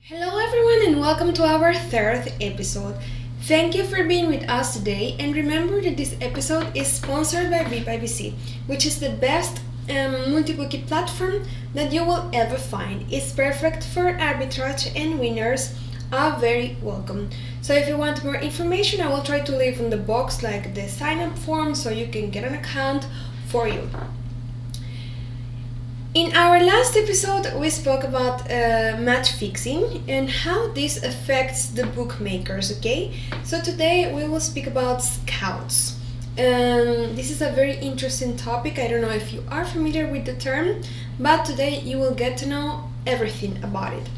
Hello, everyone, and welcome to our third episode. Thank you for being with us today. And remember that this episode is sponsored by BET-IBC, which is the best multi-bookie platform that you will ever find. It's perfect for arbitrage, and winners are very welcome. So, if you want more information, I will try to leave in the box like the sign up form so you can get an account for you. In our last episode, we spoke about match fixing and how this affects the bookmakers, okay? So today we will speak about scouts. This is a very interesting topic. I don't know if you are familiar with the term, but today you will get to know everything about it.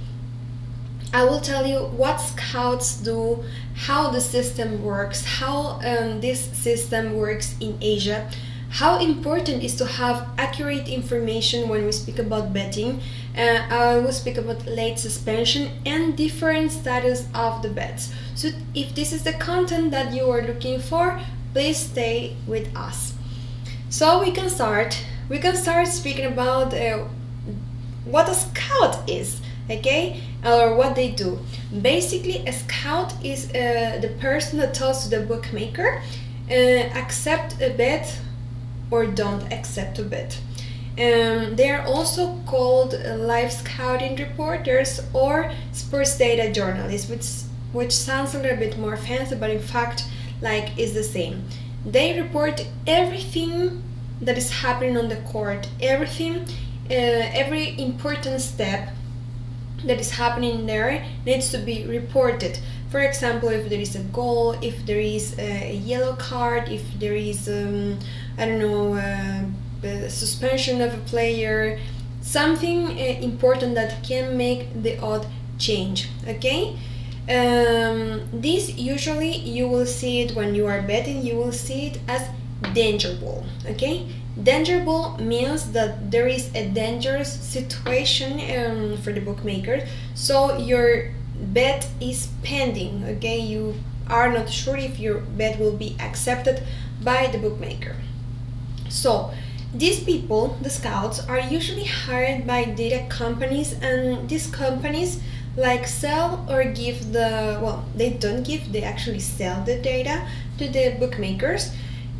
I will tell you what scouts do, how the system works, how this system works in Asia, how important is to have accurate information when we speak about betting. I will speak about late suspension and different status of the bets. So if this is the content that you are looking for, please stay with us. So we can start speaking about what a scout is, okay, or what they do. Basically, a scout is the person that tells the bookmaker accept a bet or don't accept a bet. They are also called live scouting reporters or sports data journalists, which sounds a little bit more fancy, but in fact, like, is the same. They report everything that is happening on the court, everything, every important step that is happening there needs to be reported. For example, if there is a goal, if there is a yellow card, if there is the suspension of a player, something important that can make the odd change, okay? This usually you will see it when you are betting, you will see it as danger ball, okay? Danger ball means that there is a dangerous situation for the bookmaker, so your bet is pending, okay? You are not sure if your bet will be accepted by the bookmaker. So these people, the scouts, are usually hired by data companies, and these companies like sell or give they don't give, they actually sell the data to the bookmakers,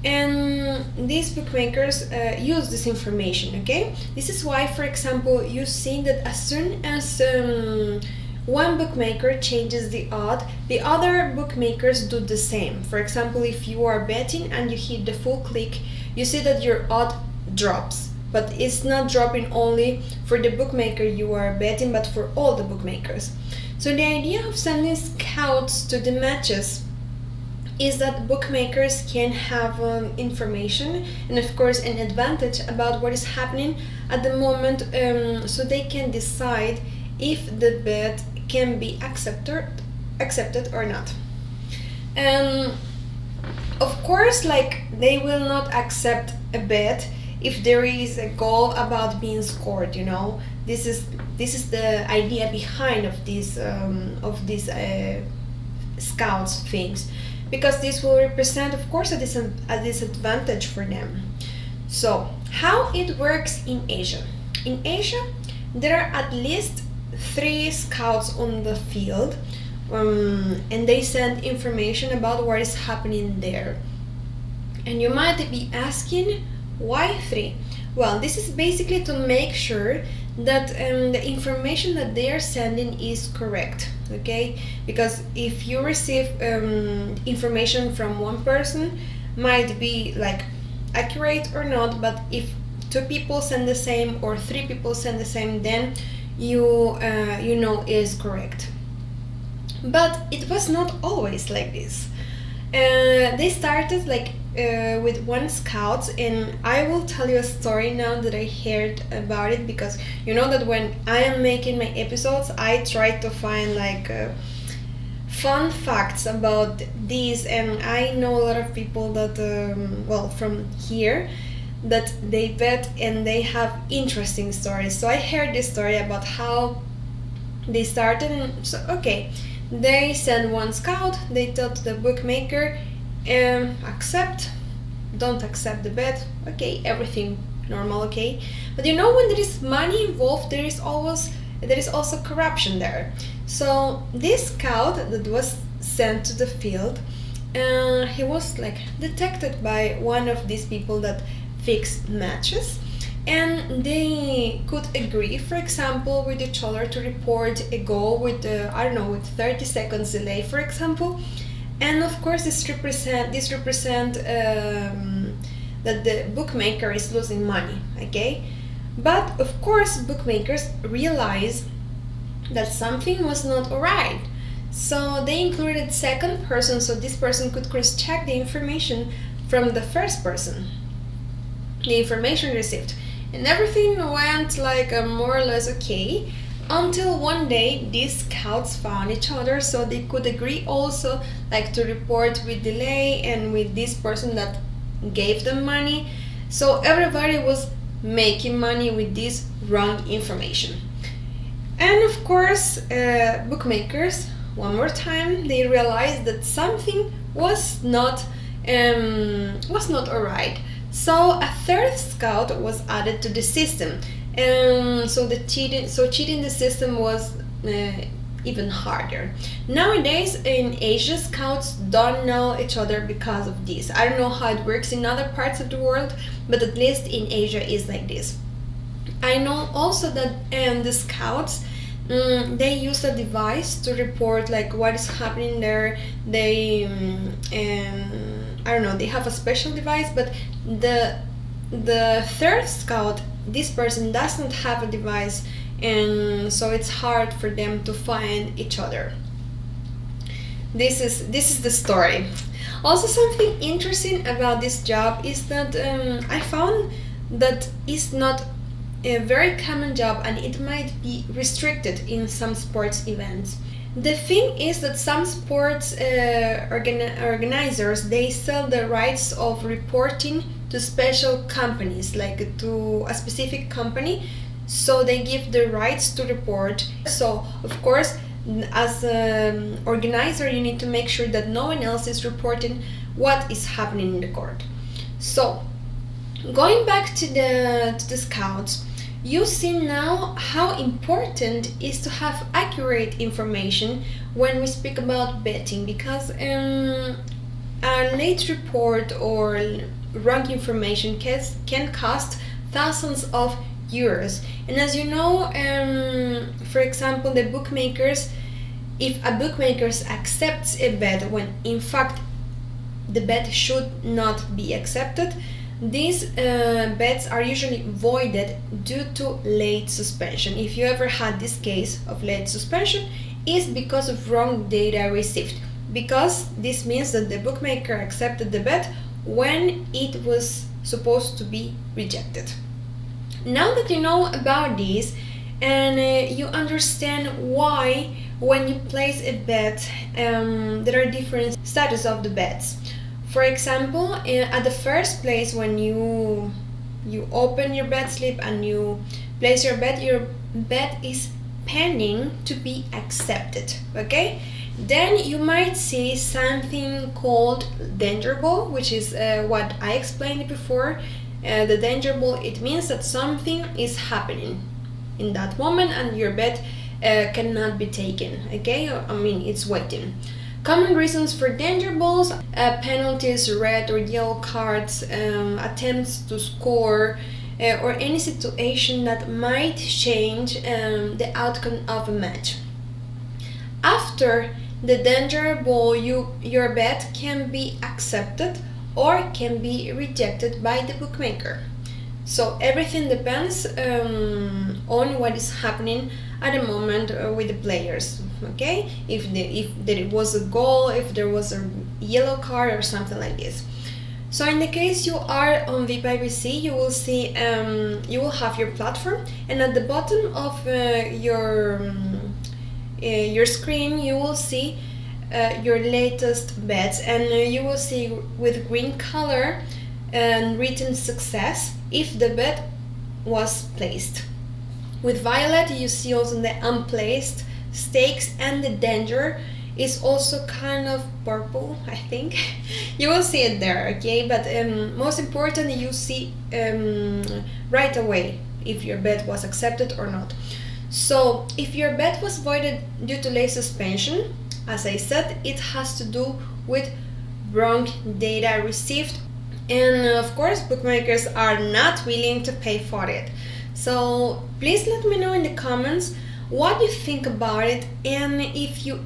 and these bookmakers use this information, okay? This is why, for example, you see that as soon as one bookmaker changes the odd, the other bookmakers do the same. For example, if you are betting and you hit the full click, you see that your odd drops, but it's not dropping only for the bookmaker you are betting, but for all the bookmakers. So the idea of sending scouts to the matches is that bookmakers can have information and of course an advantage about what is happening at the moment, so they can decide if the bet can be accepted or not. Of course, like, they will not accept a bet if there is a goal about being scored, you know. This is the idea behind of these scouts things, because this will represent, of course, a disadvantage for them. So how it works in Asia? In Asia, there are at least 3 scouts on the field, and they send information about what is happening there. And you might be asking, why 3? Well, this is basically to make sure that the information that they are sending is correct, okay? Because if you receive information from one person, might be like accurate or not, but if 2 people send the same or 3 people send the same, then you know is correct. But it was not always like this. They started with one scout, and I will tell you a story now that I heard about it, because you know that when I am making my episodes, I try to find fun facts about these, and I know a lot of people that from here that they bet and they have interesting stories. So I heard this story about how they started, and so okay, they send one scout, they tell to the bookmaker, accept, don't accept the bet, okay, everything normal, okay. But you know, when there is money involved, there is always there is also corruption there. So this scout that was sent to the field, he was like detected by one of these people that fix matches, and they could agree, for example, with each other to report a goal with with 30 seconds delay, for example. And of course this represent that the bookmaker is losing money, okay? But of course bookmakers realize that something was not alright. So they included second person, so this person could cross-check the information from the first person, the information received. And everything went like more or less okay, until one day these scouts found each other, so they could agree also like to report with delay and with this person that gave them money. So everybody was making money with this wrong information. And of course bookmakers, one more time, they realized that something was not alright. So a third scout was added to the system, and so cheating the system was even harder. Nowadays in Asia, scouts don't know each other because of this. I don't know how it works in other parts of the world, but at least in Asia is like this. I know also that the scouts, they use a device to report like what is happening there. They I don't know, they have a special device, but the third scout, this person does not have a device, and so it's hard for them to find each other. This is the story. Also, something interesting about this job is that I found that it's not a very common job, and it might be restricted in some sports events. The thing is that some sports organizers, they sell the rights of reporting to special companies, like to a specific company, so they give the rights to report. So of course, as an organizer, you need to make sure that no one else is reporting what is happening in the court. So going back to the scouts, you see now how important it is to have accurate information when we speak about betting, because a late report or wrong information can cost thousands of euros. And as you know, for example, the bookmakers, if a bookmaker accepts a bet when in fact the bet should not be accepted, these bets are usually voided due to late suspension. If you ever had this case of late suspension, it's because of wrong data received, because this means that the bookmaker accepted the bet when it was supposed to be rejected. Now that you know about this, and you understand why when you place a bet there are different status of the bets. For example, at the first place, when you open your bet slip and you place your bet is pending to be accepted, okay? Then you might see something called danger ball, which is what I explained before. The danger ball, it means that something is happening in that moment and your bet cannot be taken, okay? I mean, it's waiting. Common reasons for danger balls: penalties, red or yellow cards, attempts to score, or any situation that might change the outcome of a match. After the danger ball, your bet can be accepted or can be rejected by the bookmaker. So everything depends on what is happening at the moment with the players, okay? If there was a goal, if there was a yellow card or something like this. So in the case you are on BET-IBC, you will see you will have your platform, and at the bottom of your screen you will see your latest bets, and you will see with green color and written success if the bet was placed. With violet you see also the unplaced, stakes, and the danger is also kind of purple, I think. You will see it there, okay? But most important, you see right away if your bet was accepted or not. So if your bet was voided due to late suspension, as I said, it has to do with wrong data received, and of course bookmakers are not willing to pay for it. So please let me know in the comments what you think about it, and if you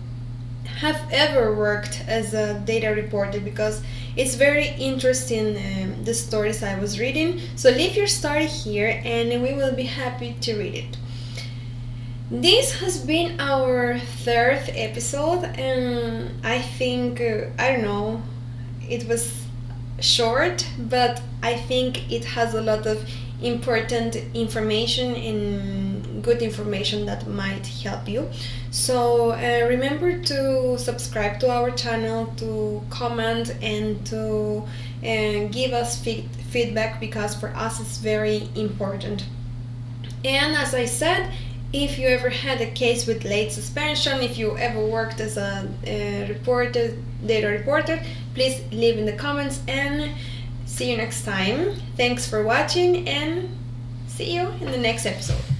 have ever worked as a data reporter, because it's very interesting, the stories I was reading. So leave your story here and we will be happy to read it. This has been our third episode, and I think, I don't know, it was short, but I think it has a lot of important information and good information that might help you. So remember to subscribe to our channel, to comment, and to give us feedback, because for us it's very important. And as I said, if you ever had a case with late suspension, if you ever worked as a data reporter, please leave in the comments, and see you next time. Thanks for watching, and see you in the next episode.